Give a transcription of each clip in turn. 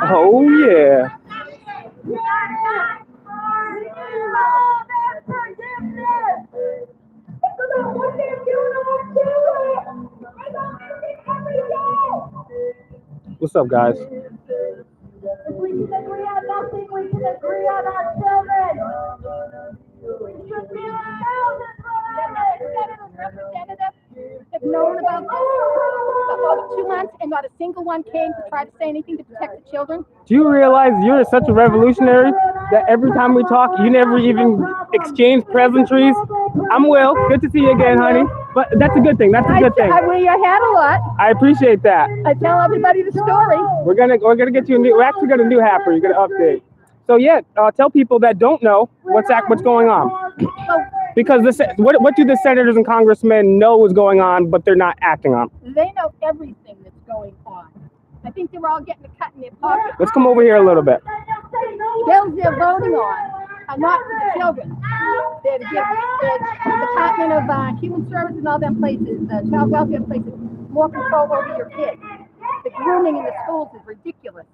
Oh yeah. What's up, guys? If we can agree on nothing, we can agree on our children. We should be thousands representatives have known about this for over 2 months, and not a single one came to try to say anything to protect the children. Do you realize you're such a revolutionary that every time we talk, you never even exchange pleasantries? I'm Will. Good to see you again, honey. But that's a good thing. That's a good thing. I wear your hat a lot. I appreciate that. I tell everybody the story. We're gonna get you a new. We actually got a new hat for you. We're gonna update. So yeah, tell people that don't know what's going on. Because what do the senators and congressmen know is going on, but they're not acting on? They know everything that's going on. I think they're all getting a cut in their pocket. Let's come over here a little bit. Bills they're voting on are not for the children. They're to give the Department of Human Services and all them places, the child welfare places, more control over your kids. The grooming in the schools is ridiculous.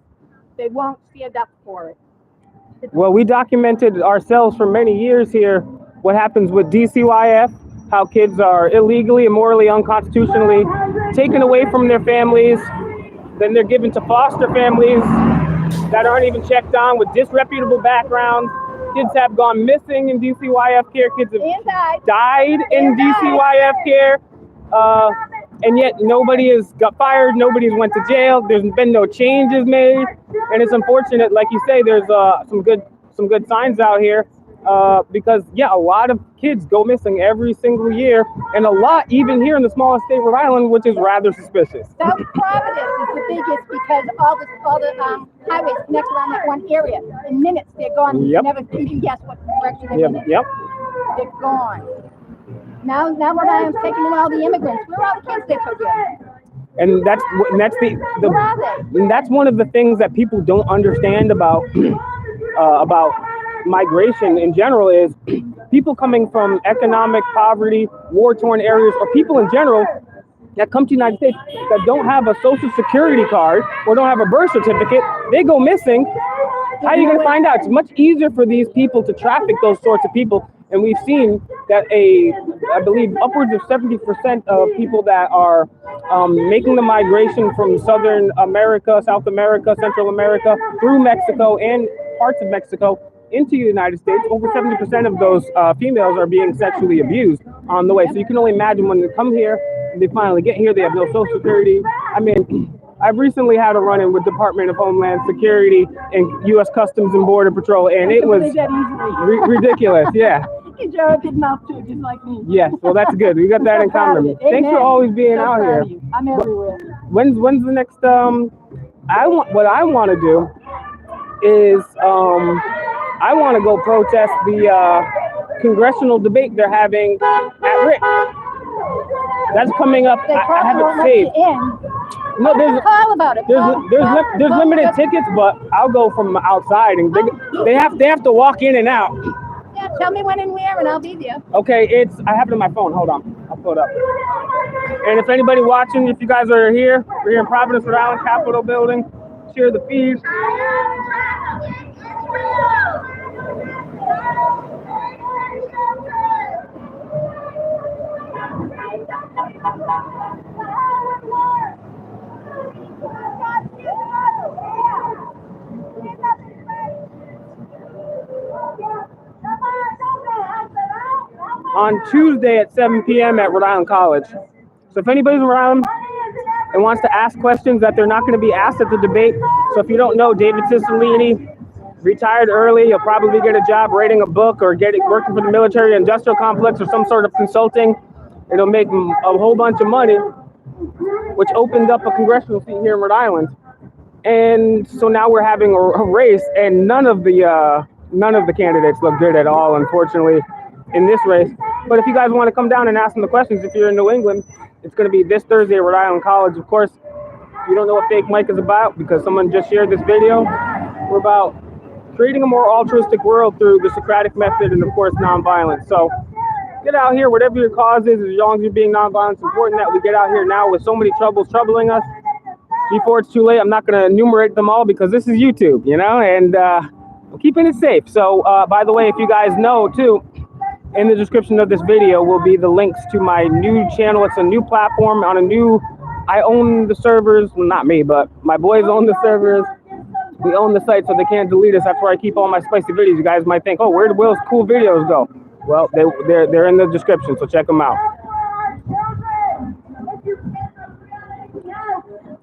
They won't stand up for it. Well, we documented ourselves for many years here what happens with DCYF, how kids are illegally, immorally, unconstitutionally taken away from their families. Then they're given to foster families that aren't even checked on with disreputable backgrounds. Kids have gone missing in DCYF care. Kids have died in DCYF care. And yet nobody has got fired. Nobody's went to jail. There's been no changes made. And it's unfortunate, like you say, there's some good signs out here. Because a lot of kids go missing every single year, and a lot even here in the smallest state, Rhode Island, which is rather suspicious. South Providence is the biggest because all the highways connect around that one area. In minutes, they're gone. Yep. You never even guess what direction they're in. Yep. They're gone. Now Rhode Island's taking in all the immigrants. Where are all the kids they took in? And that's one of the things that people don't understand about migration in general is people coming from economic poverty, war-torn areas, or people in general that come to the United States that don't have a social security card or don't have a birth certificate. They go missing. How are you going to find out? It's much easier for these people to traffic those sorts of people. And we've seen that I believe upwards of 70% of people that are making the migration from Southern America, South America, Central America, through Mexico and parts of Mexico into the United States, over 70% of those females are being sexually abused on the way. So you can only imagine when they come here, they finally get here, they have no social security. I mean, I've recently had a run-in with Department of Homeland Security and U.S. Customs and Border Patrol, and it was ridiculous. Yeah. Jared did mouth too, just like me. Yes, well, that's good. We got that in common. Thanks for always being out here. I'm everywhere. When's the next? What I want to do is I want to go protest the congressional debate they're having at Rick. That's coming up. I have it saved. No, call about it. There's limited tickets, but I'll go from outside, and they have to walk in and out. Yeah, tell me when and where, and I'll be there. Okay, I have it on my phone. Hold on, I'll pull it up. And if anybody watching, if you guys are here, we're here in Providence, Rhode Island, Capitol Building. Share the feed. On Tuesday at 7 p.m. at Rhode Island College. So if anybody's around and wants to ask questions that they're not going to be asked at the debate, so if you don't know, David Cicilline retired early. He'll probably get a job writing a book or working for the military industrial complex or some sort of consulting. It'll make him a whole bunch of money, which opened up a congressional seat here in Rhode Island. And so now we're having a race, and none of the candidates look good at all, unfortunately, in this race. But if you guys want to come down and ask them the questions, if you're in New England, it's going to be this Thursday at Rhode Island College. Of course, you don't know what Fake Mike is about because someone just shared this video. We're about creating a more altruistic world through the Socratic method and, of course, nonviolence. So get out here, whatever your cause is, as long as you're being nonviolent. It's important that we get out here now with so many troubles troubling us. before it's too late. I'm not going to enumerate them all because this is YouTube, you know, and I'm keeping it safe. So, by the way, if you guys know, too, in the description of this video will be the links to my new channel. It's a new platform on a new, I own the servers, well, not me, but my boys own the servers. We own the site, so they can't delete us. That's where I keep all my spicy videos. You guys might think, oh, where did Will's cool videos go? Well, they're in the description, so check them out.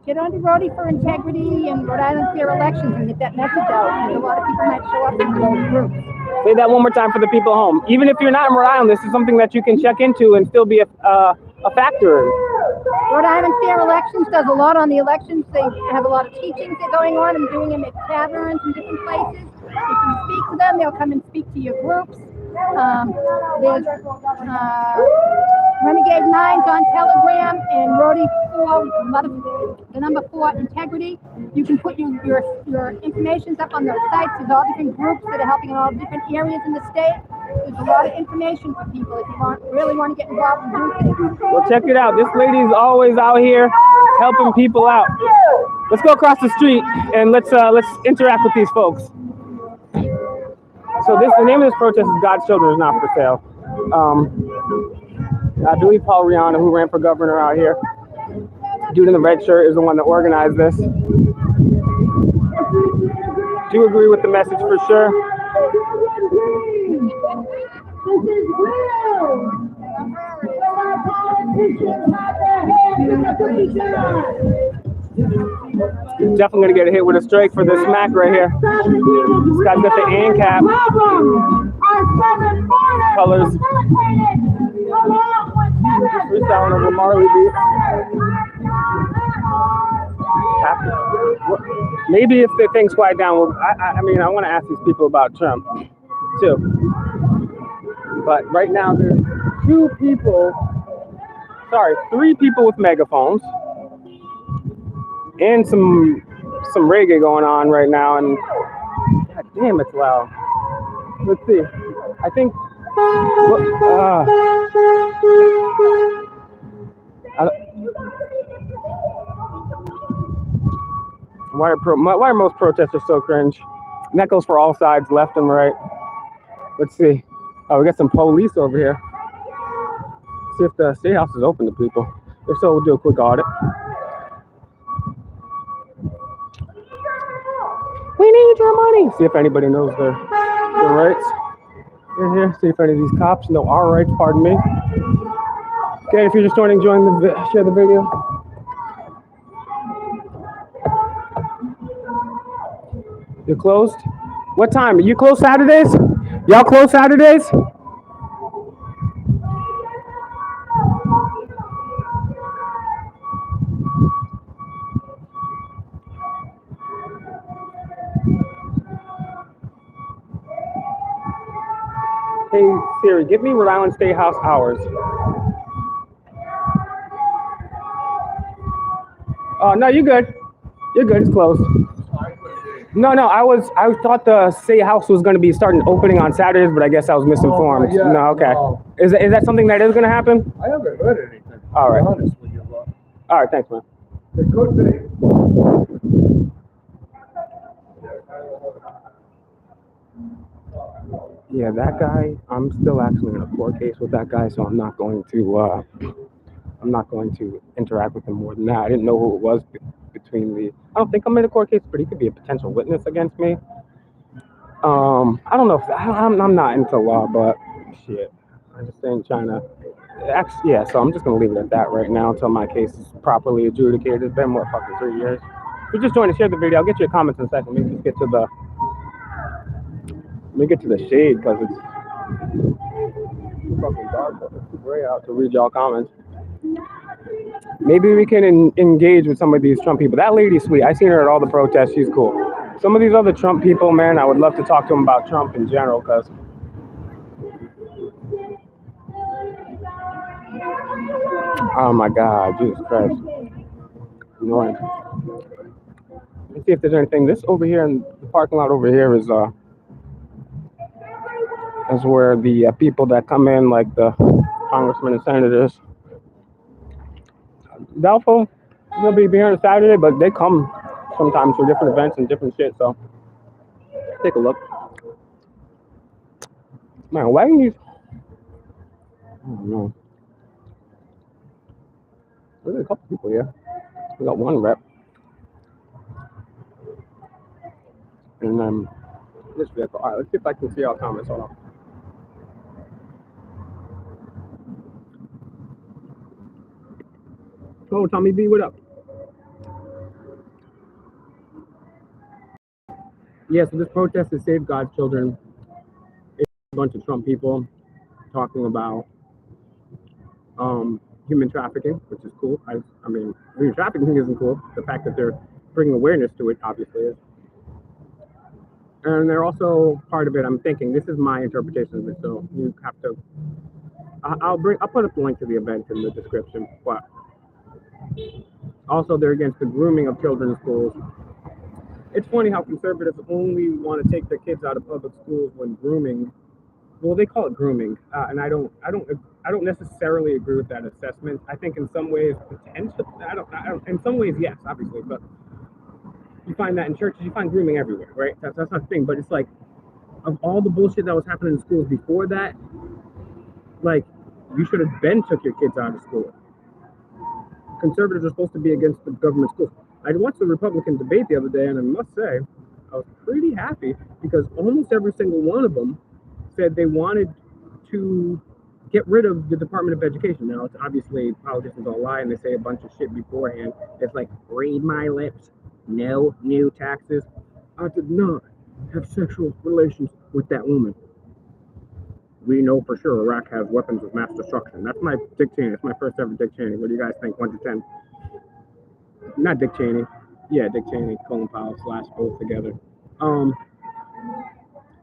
Get on to Rhody for Integrity and Rhode Island Fair Elections and get that message out. Because a lot of people might show up into those groups. Say that one more time for the people at home. Even if you're not in Rhode Island, this is something that you can check into and still be a factor in. Rhode Island Fair Elections does a lot on the elections. They have a lot of teachings that are going on and doing them at taverns and different places. You can speak to them. They'll come and speak to your groups. There's Renegade Nines on Telegram and Rhody 4, the number 4, Integrity. You can put your information up on those sites. There's all different groups that are helping in all different areas in the state. There's a lot of information for people if you really want to get involved and do things. Well, check it out. This lady's always out here helping people out. Let's go across the street and let's interact with these folks. So the name of this protest is God's Children is Not for Sale. I believe Paul Rihanna, who ran for governor out here, dude in the red shirt, is the one that organized this. Do agree with the message for sure. This is real. Our politicians have their hands in the cookie. Definitely gonna get hit with a strike for this smack right here. This guy's got the ANCAP colors. Freestyling over Marley beat. Maybe if the things quiet down, I mean, I want to ask these people about Trump too. But right now there's 3 people with megaphones. And some reggae going on right now, and god damn, it's loud. Let's see. I think. Why are most protesters so cringe? And that goes for all sides, left and right. Let's see. Oh, we got some police over here. See if the state house is open to people. If so, we'll do a quick audit. We need your money. See if anybody knows their rights. In here, see if any of these cops know our rights. Pardon me. Okay, if you're just joining, share the video. You're closed. What time? Are you closed Saturdays? Y'all close Saturdays? Hey Siri, give me Rhode Island State House hours. Oh no, you're good. You're good. It's closed. No, I thought the State House was going to be opening on Saturdays, but I guess I was misinformed. Yeah, no, okay. no. Is that something that is going to happen? I haven't heard anything. All right. Honestly, All right, thanks, man. it could be. Yeah, that guy. I'm still actually in a court case with that guy, so I'm not going to interact with him more than that. I didn't know who it was between the. I don't think I'm in a court case, but he could be a potential witness against me. I don't know if I'm not into law, but shit, I just ain't trying to. Actually, yeah. So I'm just gonna leave it at that right now until my case is properly adjudicated. It's been fucking 3 years. If you just joined to share the video, I'll get your comments in a second. Let me get to the shade because it's fucking dark. It's too gray out to read y'all comments. Maybe we can engage with some of these Trump people. That lady's sweet. I seen her at all the protests. She's cool. Some of these other Trump people, man, I would love to talk to them about Trump in general because. Oh my God, Jesus Christ. Annoying. Let's see if there's anything. This over here in the parking lot over here is where the people that come in, like the congressmen and senators. Doubtful. Nobody be here on Saturday, but they come sometimes for different events and different shit. So take a look. Man, why do you? I don't know. There's a couple people here. We got one rep, and then this vehicle. All right, let's see if I can see our comments. Hold on. Oh, Tommy B, what up? Yeah, so this protest is Save God's Children. It's a bunch of Trump people talking about human trafficking, which is cool. I mean, human trafficking isn't cool. The fact that they're bringing awareness to it obviously is. And they're also part of it. I'm thinking this is my interpretation of it, so you have to. I'll put up the link to the event in the description. But also, they're against the grooming of children in schools. It's funny how conservatives only want to take their kids out of public schools when grooming. Well, they call it grooming, and I don't necessarily agree with that assessment. I think in some ways, potentially, I don't. In some ways, yes, obviously, but you find that in churches, you find grooming everywhere, right? That's not the thing. But it's like, of all the bullshit that was happening in schools before that, like, you should have took your kids out of school. Conservatives are supposed to be against the government schools. I watched the Republican debate the other day, and I must say, I was pretty happy because almost every single one of them said they wanted to get rid of the Department of Education. Now, it's obviously politicians all lie and they say a bunch of shit beforehand. It's like, read my lips, no new taxes. I did not have sexual relations with that woman. We know for sure Iraq has weapons of mass destruction. That's my Dick Cheney. That's my first ever Dick Cheney. What do you guys think? 1 to 10. Not Dick Cheney. Yeah, Dick Cheney, Colin Powell / both together. So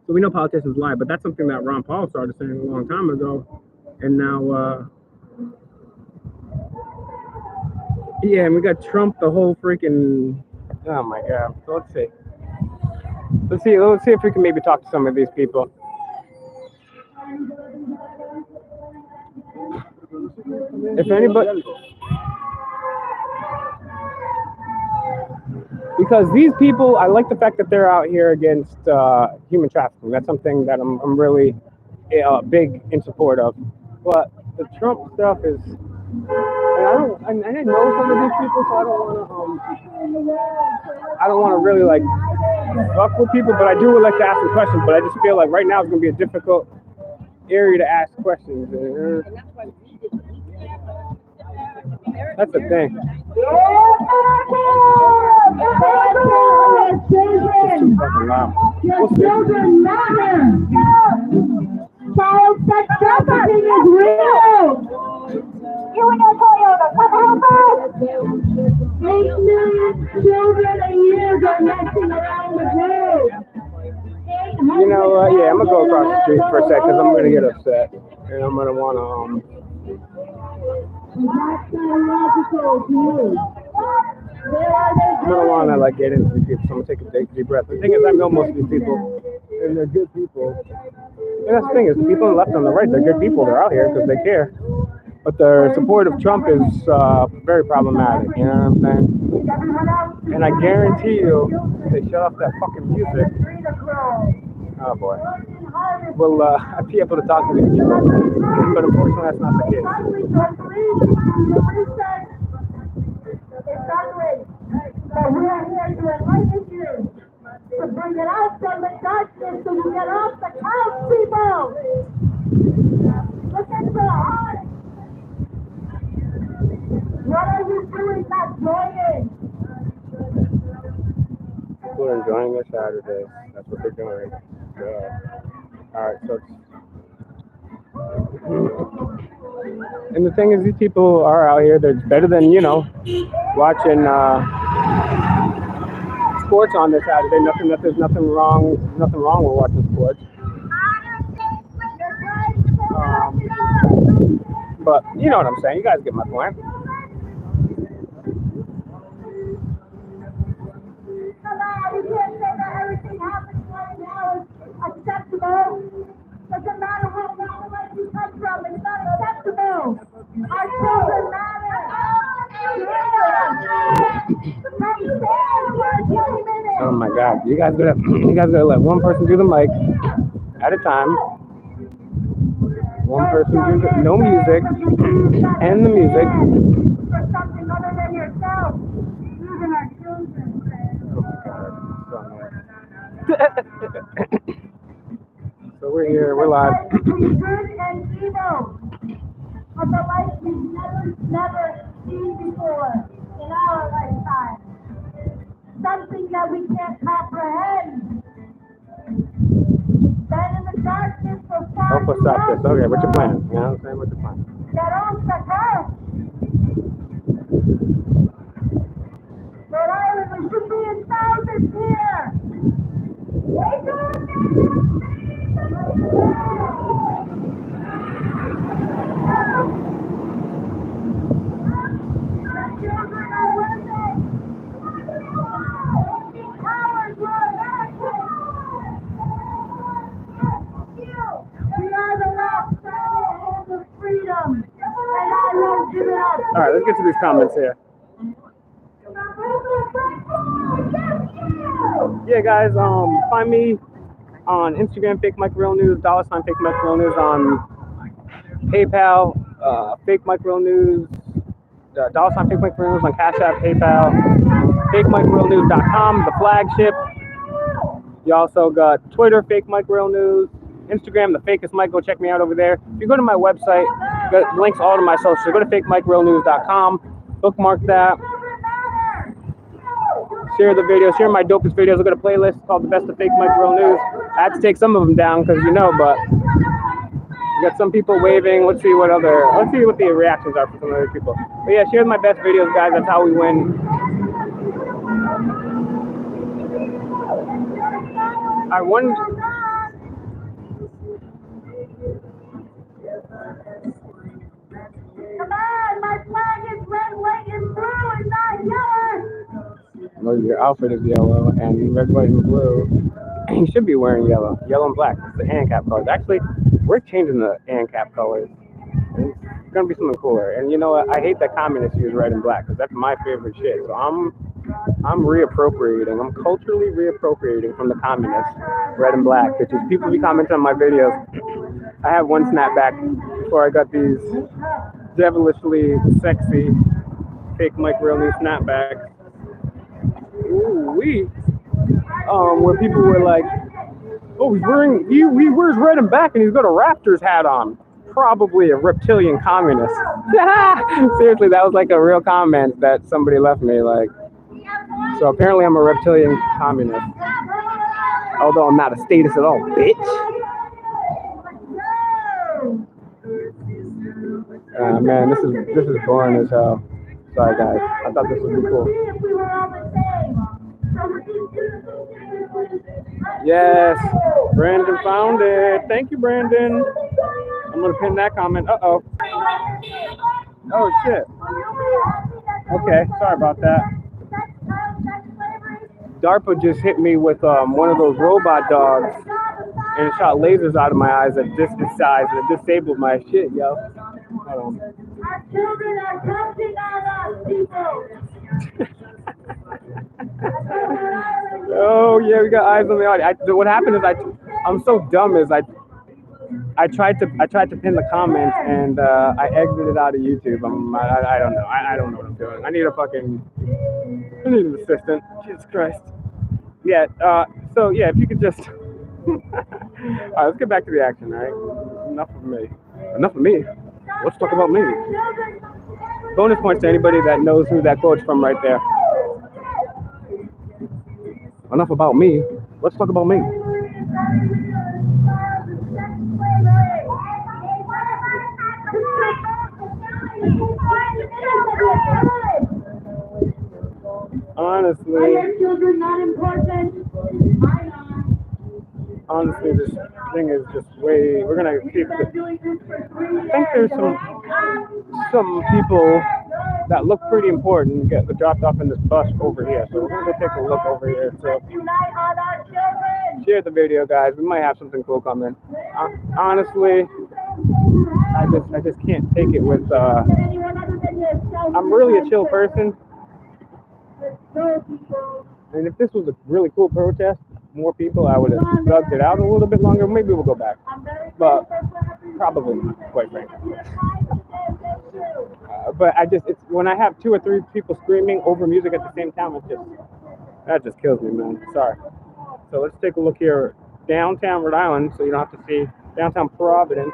we know politicians lie, but that's something that Ron Paul started saying a long time ago. And now, yeah, and we got Trump, the whole freaking, oh my God. So let's see. Let's see if we can maybe talk to some of these people. If anybody, because these people, I like the fact that they're out here against human trafficking. That's something that I'm really big in support of. But the Trump stuff is, and I didn't know some of these people, so I don't want to really like fuck with people. But I do like to ask them questions. But I just feel like right now it's gonna be a difficult area to ask questions. That's the thing. Children matter. Child sex trafficking is real. You and your Toyota, come help us. 8 million children a year go missing around the globe. You know, yeah, I'm gonna go across the street for a sec because I'm gonna get upset and I'm gonna wanna I'm gonna wanna like get into these people, so I'm gonna take a deep breath. The thing is, I know most of these people, and they're good people. And that's the thing is, people on the left and on the right, they're good people. They're out here because they care. But their support of Trump is very problematic. You know what I'm saying? And I guarantee you, if they shut off that fucking music, oh boy, we'll be able to talk to these people. But unfortunately, that's not the case. But we are here to enlighten you, to bring it out from the darkness so you get off the couch, people. Look at the heart. What are you doing not joining? People are enjoying their Saturday. That's what they're doing. Alright, so and the thing is, these people are out here. They're better than, you know, watching sports on this Saturday. There's nothing wrong with watching sports. But you know what I'm saying. You guys get my point. You can't say that everything happening right now is acceptable. Doesn't matter what life you come from, it's not acceptable. Our children matter. Oh my God! You guys gotta let one person do the mic at a time. One person do no music and the music. For something other than yourself. Using our children. So we're here. We're live. Good and evil. Of the life we've never seen before in our lifetime. Something that we can't comprehend. Then in the darkness of far Help us stop this. Okay, what's your plan? You know what I'm saying? What's your plan? that owns the earth. Rhode Island, we should be in thousands here. Wake up! Children are with us. Cowards are back. We are the last stronghold of freedom, and I won't give it up. All right, let's get to these comments here. Yeah, guys, find me on Instagram, FakeMicRealNews, $, FakeMicRealNews on PayPal, FakeMicRealNews, $, FakeMicRealNews on CashApp, PayPal, FakeMicRealNews.com, the flagship. You also got Twitter, FakeMicRealNews, Instagram, the fakest Mike. Go check me out over there. If you go to my website, got links all to my socials. Go to FakeMicRealNews.com, bookmark that. Share the video, share my dopest videos. Look at a playlist called The Best of Fake Mike Real News. I had to take some of them down because but you got some people waving. Let's see what the reactions are from some other people. But yeah, share my best videos, guys. That's how we win. I won. Come on, my flag is red, white, and blue, and not yellow. Well, your outfit is yellow and red, white, and blue. You should be wearing yellow and black. It's the ANCAP colors. Actually, we're changing the ANCAP colors. It's gonna be something cooler. And you know what? I hate that communists use red and black because that's my favorite shit. So I'm reappropriating. I'm culturally reappropriating from the communists, red and black. Which is people be commenting on my videos. I have one snapback before I got these devilishly sexy fake Mike Real News snapbacks. Ooh-wee. Where people were like, oh, he wears red and black and he's got a Raptors hat on. Probably a reptilian communist. Seriously, that was like a real comment that somebody left me. Like, so apparently I'm a reptilian communist. Although I'm not a status at all, bitch. Man, this is boring as hell. Sorry, guys. I thought this would be cool. Yes, Brandon found it. Thank you, Brandon. I'm gonna pin that comment. Uh-oh. Oh shit. Okay, sorry about that. DARPA just hit me with one of those robot dogs, and it shot lasers out of my eyes at this size, and it disabled my shit, yo. Hold on. Our children are counting on us, people. Oh yeah, we got eyes on the audience. What happened is I'm so dumb. I tried to pin the comment and I exited out of YouTube. I don't know. I don't know what I'm doing. I need an assistant. Jesus Christ. Yeah. So yeah, if you could just. All right, let's get back to the action. All right. Enough of me. Let's talk about me. Bonus points to anybody that knows who that quote's from right there. Enough about me. Let's talk about me. Honestly, Are your children not important? Honestly, this thing is just way. We're gonna keep. I think there's some people that look pretty important get dropped off in this bus over here. So we're gonna go take a look over here. So share the video, guys. We might have something cool coming. Honestly, I just can't take it with. I'm really a chill person. And if this was a really cool protest, more people, I would have drugged it out a little bit longer. Maybe we'll go back. But probably not, quite frankly. But it's when I have 2 or 3 people screaming over music at the same time, that just kills me, man. Sorry. So let's take a look here, downtown Rhode Island, so you don't have to see downtown Providence,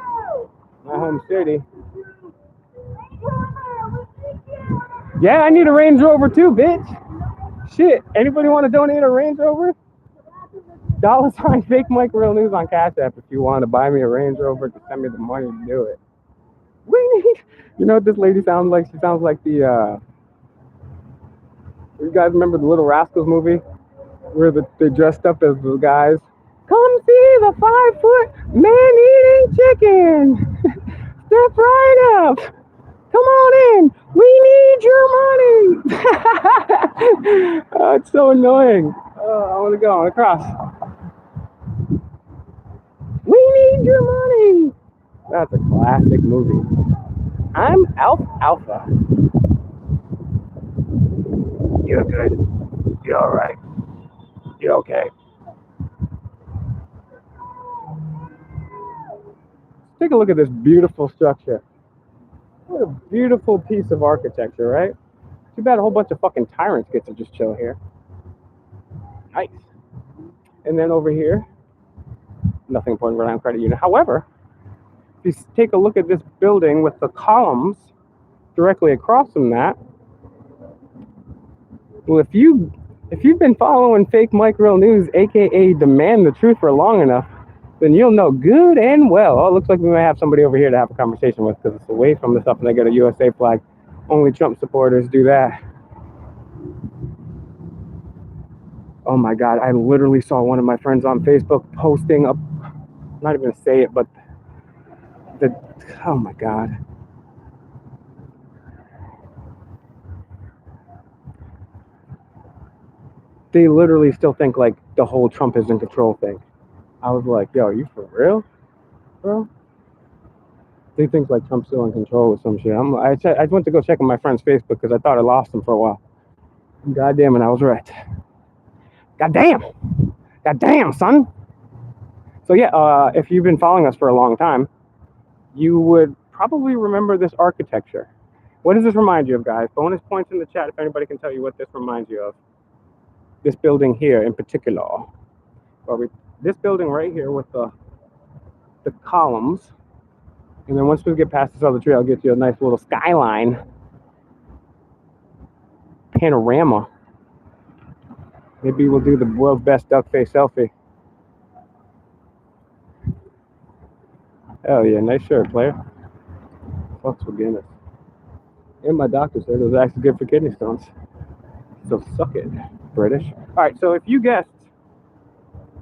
my home city. Yeah, I need a Range Rover too, bitch. Shit, anybody want to donate a Range Rover? $, FakeMicRealNews on CashApp if you want to buy me a Range Rover to send me the money to do it. We need, you know what this lady sounds like? She sounds like the, you guys remember the Little Rascals movie? Where they dressed up as the guys. Come see the 5-foot man-eating chicken. Step right up. Come on in. We need your money. Oh, it's so annoying. I want to go. I want to cross. We need your money. That's a classic movie. I'm Alpha. You're good. You're all right. You're okay. Take a look at this beautiful structure. What a beautiful piece of architecture, right? Too bad a whole bunch of fucking tyrants get to just chill here. Nice. And then over here, nothing important, Rhode Island Credit Union. However, if you take a look at this building with the columns directly across from that, well, if you've been following FakeMicRealNews, aka Demand the Truth, for long enough, then you'll know good and well. Oh, it looks like we might have somebody over here to have a conversation with because it's away from the stuff and they got a USA flag. Only Trump supporters do that. Oh my God, I literally saw one of my friends on Facebook posting up, I'm not even gonna say it, but oh my God. They literally still think like the whole Trump is in control thing. I was like, yo, are you for real, bro? They think like Trump's still in control with some shit. I went to go check on my friend's Facebook because I thought I lost him for a while. God damn it, I was right. God damn, son. So yeah, if you've been following us for a long time, you would probably remember this architecture. What does this remind you of, guys? Bonus points in the chat if anybody can tell you what this reminds you of. This building here in particular. This building right here with the columns. And then once we get past this other tree, I'll get you a nice little skyline panorama. Maybe we'll do the world's best duck face selfie. Hell yeah, nice shirt, player. Fucks for Guinness. And my doctor said it was actually good for kidney stones. So suck it, British. All right, so if you guessed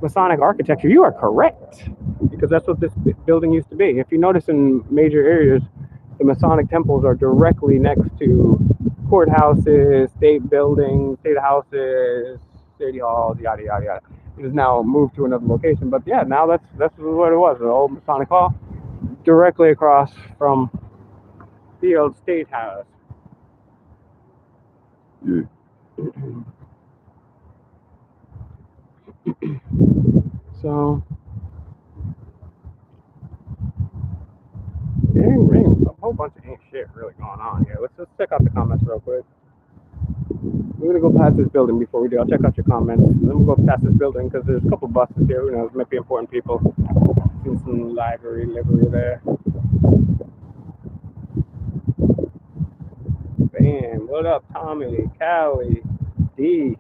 Masonic architecture, you are correct, because that's what this building used to be. If you notice in major areas, the Masonic temples are directly next to courthouses, state buildings, state houses, city halls, yada yada yada. It is now moved to another location, but yeah, now that's what it was. The old Masonic hall, directly across from the old state house. So, ring, a whole bunch of ain't shit really going on here. Let's just check out the comments real quick. We're gonna go past this building before we do. I'll check out your comments. Then we'll go past this building because there's a couple buses here. Who knows? Might be important people. See some livery there. Bam. What up, Tommy, Callie, D,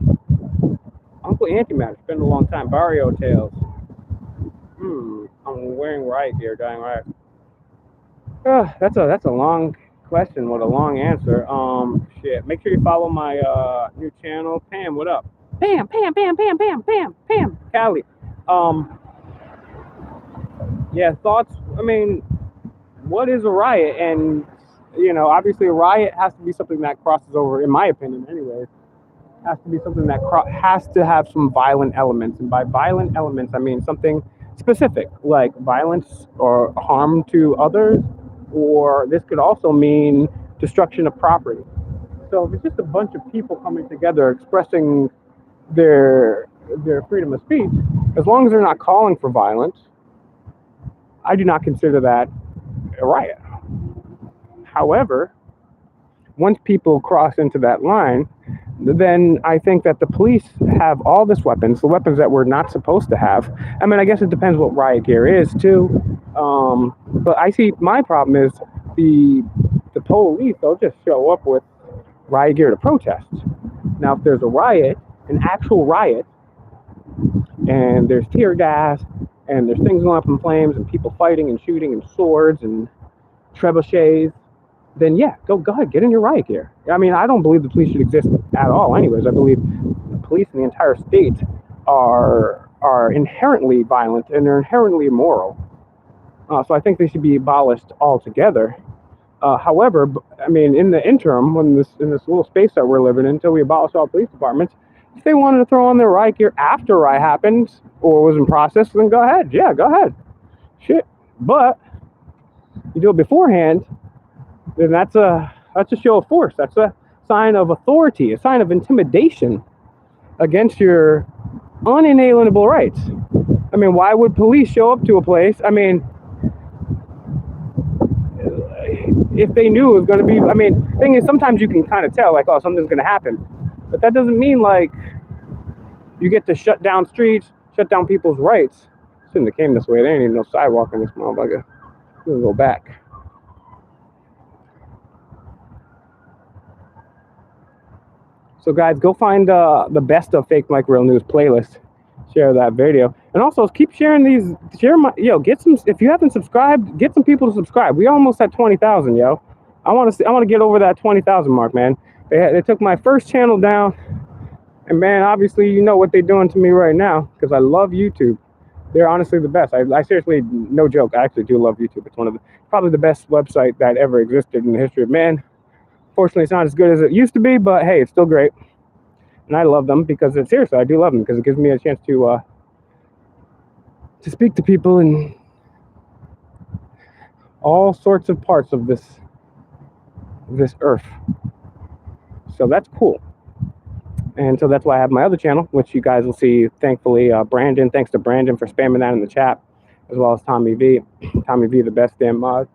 Uncle Antimatter? It's been a long time. Barrio Tales. I'm wearing right here, dying right. That's a long question with a long answer. Shit. Make sure you follow my new channel. Pam, what up? Pam. Callie. Yeah, thoughts. I mean, what is a riot? And obviously a riot has to be something that crosses over, in my opinion, anyways. Has to be something that has to have some violent elements, and by violent elements, I mean something specific, like violence or harm to others, or this could also mean destruction of property. So if it's just a bunch of people coming together expressing their freedom of speech, as long as they're not calling for violence, I do not consider that a riot. However, once people cross into that line, then I think that the police have all this weapons, the weapons that we're not supposed to have. I mean, I guess it depends what riot gear is too. But I see my problem is the police, they'll just show up with riot gear to protest. Now, if there's a riot, an actual riot, and there's tear gas, and there's things going up in flames, and people fighting and shooting, and swords and trebuchets, then yeah, go ahead, get in your riot gear. I mean, I don't believe the police should exist at all anyways. I believe the police in the entire state are inherently violent and they're inherently immoral. So I think they should be abolished altogether. However, I mean, in the interim, in this little space that we're living in, until we abolish all police departments, if they wanted to throw on their riot gear after a riot happened or was in process, then go ahead. Yeah, go ahead. Shit. But you do it beforehand, then that's a show of force. That's a sign of authority, a sign of intimidation against your unalienable rights. I mean, why would police show up to a place? I mean, if they knew it was going to be, I mean, the thing is, sometimes you can kind of tell, like, oh, something's going to happen. But that doesn't mean, like, you get to shut down streets, shut down people's rights. Shouldn't have came this way. There ain't even no sidewalk in this motherfucker. We'll go back. So guys, go find the best of Fake Mike Real News playlist. Share that video, and also keep sharing these. Get some. If you haven't subscribed, get some people to subscribe. We almost at 20,000, yo. I want to get over that 20,000 mark, man. They took my first channel down, and man, obviously you know what they're doing to me right now because I love YouTube. They're honestly the best. I seriously, no joke, I actually do love YouTube. It's probably the best website that ever existed in the history of man. Fortunately, it's not as good as it used to be, but hey, it's still great. And I love them because seriously, I do love them because it gives me a chance to speak to people in all sorts of parts of this earth. So that's cool. And so that's why I have my other channel, which you guys will see, thankfully, Brandon. Thanks to Brandon for spamming that in the chat, as well as Tommy V. Tommy V, the best damn mod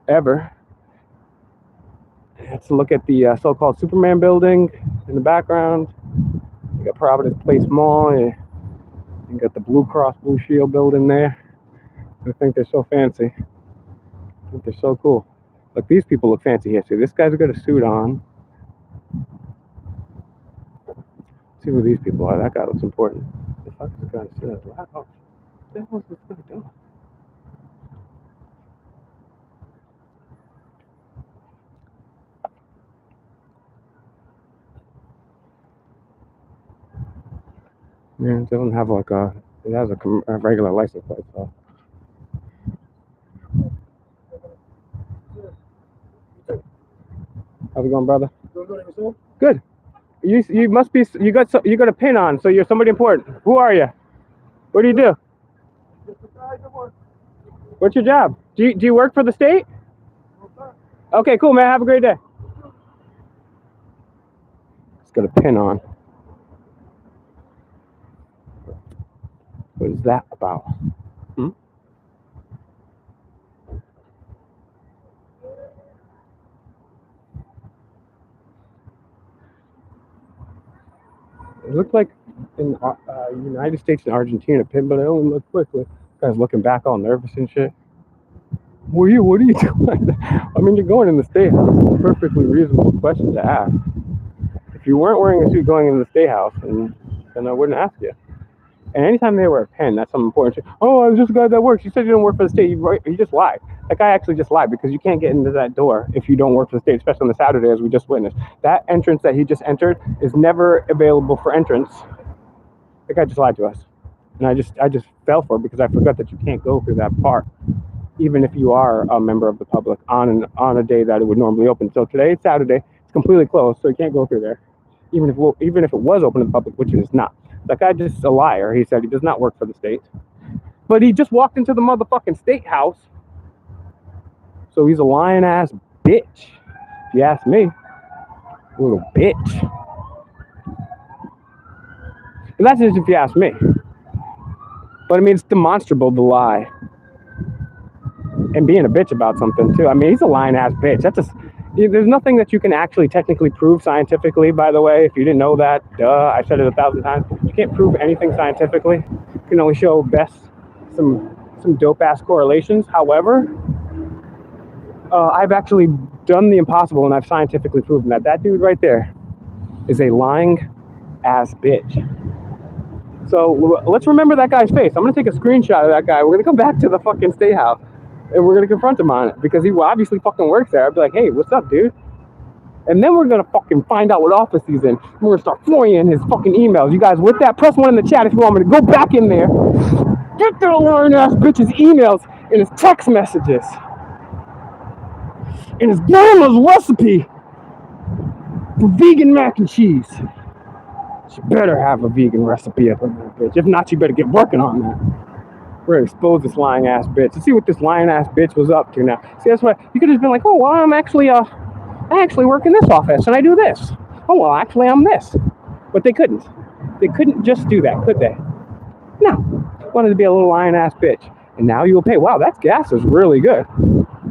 ever. Let's look at the so-called Superman building in the background. You got Providence Place Mall. You got the Blue Cross Blue Shield building there. I think they're so fancy. I think they're so cool. Look, these people look fancy here. See, this guy's got a suit on. Let's see who these people are. That guy looks important. The fuck is this guy sitting at the laptop? What the hell is this guy doing? Yeah, it doesn't have like it has a regular license plate, so. How's it going, brother? Good. You must be, you got a pin on, so you're somebody important. Who are you? What do you do? What's your job? Do you work for the state? Okay, cool, man. Have a great day. It's got a pin on. What is that about? It looked like in United States and Argentina pin, but it only looked quickly. This guy's looking back all nervous and shit. What are you doing? I mean, you're going in the state house. It's a perfectly reasonable question to ask. If you weren't wearing a suit going in the state house, then I wouldn't ask you. And anytime they wear a pen, that's something important. Oh, I was just a guy that works. You said you don't work for the state. You just lied. That guy actually just lied because you can't get into that door if you don't work for the state, especially on the Saturday, as we just witnessed. That entrance that he just entered is never available for entrance. That guy just lied to us. And I just fell for it because I forgot that you can't go through that part, even if you are a member of the public on a day that it would normally open. So today, it's Saturday. It's completely closed, so you can't go through there, even if it was open to the public, which it is not. That guy just a liar. He said he does not work for the state. But he just walked into the motherfucking state house. So he's a lying ass bitch, if you ask me. Little bitch. And that's just if you ask me. But I mean, it's demonstrable to lie. And being a bitch about something too. I mean, he's a lying ass bitch. There's nothing that you can actually technically prove scientifically, by the way. If you didn't know that, I said it 1,000 times. You can't prove anything scientifically. You can only show some dope ass correlations. However, I've actually done the impossible and I've scientifically proven that dude right there is a lying ass bitch. So let's remember that guy's face. I'm gonna take a screenshot of that guy. We're gonna come back to the fucking state house and we're gonna confront him on it because he obviously fucking works there. I'd be like, hey, what's up, dude? And then we're gonna fucking find out what office he's in. We're gonna start flowing in his fucking emails. You guys with that? Press 1 in the chat if you want me to go back in there. Get the lying ass bitch's emails and his text messages. And his grandma's recipe for vegan mac and cheese. She better have a vegan recipe up in that bitch. If not, you better get working on that. We're gonna expose this lying ass bitch. Let's see what this lying ass bitch was up to now. See, that's why you could have been like, oh, well, I actually work in this office and I do this. Oh, well, actually, I'm this. But they couldn't. They couldn't just do that, could they? No. Wanted to be a little lying ass bitch. And now you will pay. Wow, that gas is really good.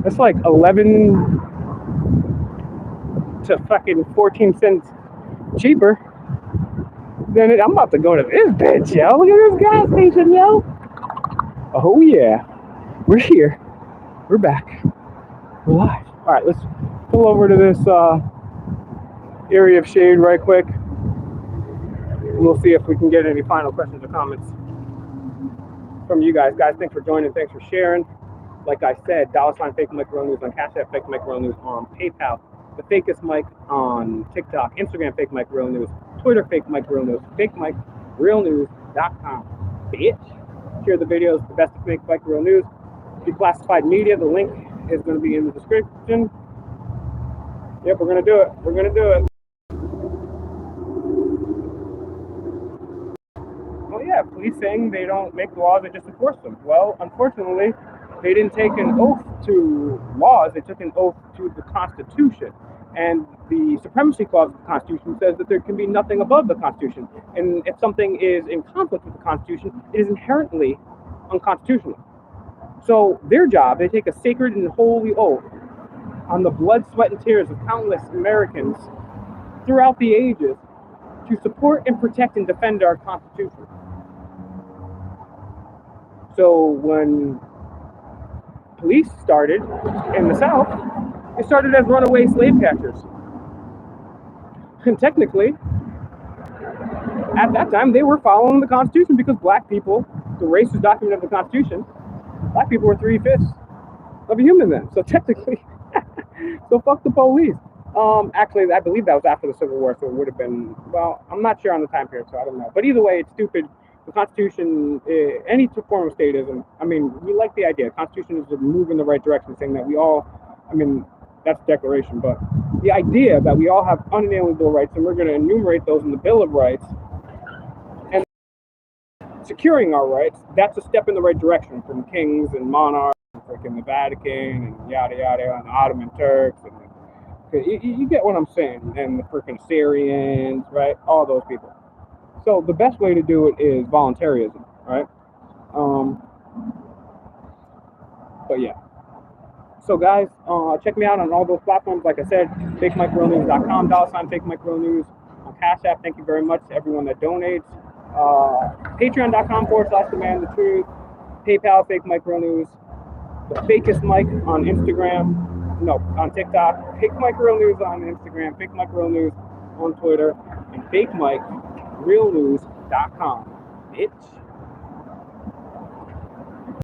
That's like 11 to fucking 14 cents cheaper. Then I'm about to go to this bitch, yo. Look at this gas station, yo. Oh, yeah. We're here. We're back. We're live. All right, let's pull over to this area of shade right quick. And we'll see if we can get any final questions or comments from you guys. Guys, thanks for joining. Thanks for sharing. Like I said, $ FakeMicRealNews on CashApp, FakeMicRealNews on PayPal, the Fakest Mike on TikTok, Instagram FakeMicRealNews, Twitter FakeMicRealNews, FakeMicRealNews.com. Bitch. Share the videos, the best of Fake Mike Real News. Declassified media, the link is going to be in the description. Yep, we're going to do it. We're going to do it. Well, yeah, police saying they don't make laws, they just enforce them. Well, unfortunately, they didn't take an oath to laws, they took an oath to the Constitution. And the Supremacy Clause of the Constitution says that there can be nothing above the Constitution. And if something is in conflict with the Constitution, it is inherently unconstitutional. So their job, they take a sacred and holy oath on the blood, sweat, and tears of countless Americans throughout the ages to support and protect and defend our Constitution. So when police started in the South, they started as runaway slave catchers. And technically, at that time, they were following the Constitution because black people, the racist document of the Constitution, black people were 3/5 of a human then. So technically, so fuck the police. Actually, I believe that was after the Civil War, so it would have been, well, I'm not sure on the time period, so I don't know. But either way, it's stupid. The Constitution, any form of statism, I mean, we like the idea. The Constitution is a move in the right direction, saying that we all, I mean, that's the declaration, but the idea that we all have unalienable rights and we're going to enumerate those in the Bill of Rights and securing our rights, that's a step in the right direction from kings and monarchs, like in the Vatican and yada yada, and the Ottoman Turks, and you get what I'm saying, and the freaking Syrians, right? All those people. So the best way to do it is voluntarism, right? But yeah. So guys, check me out on all those platforms. Like I said, FakeMicRealNews.com, $ FakeMicRealNews on Cash App. Thank you very much to everyone that donates. Patreon.com/DemandTheTruth. PayPal, FakeMicRealNews. The Fakest Mike on Instagram. No, on TikTok. FakeMicRealNews on Instagram. FakeMicRealNews on Twitter. And FakeMicRealNews.com. Bitch.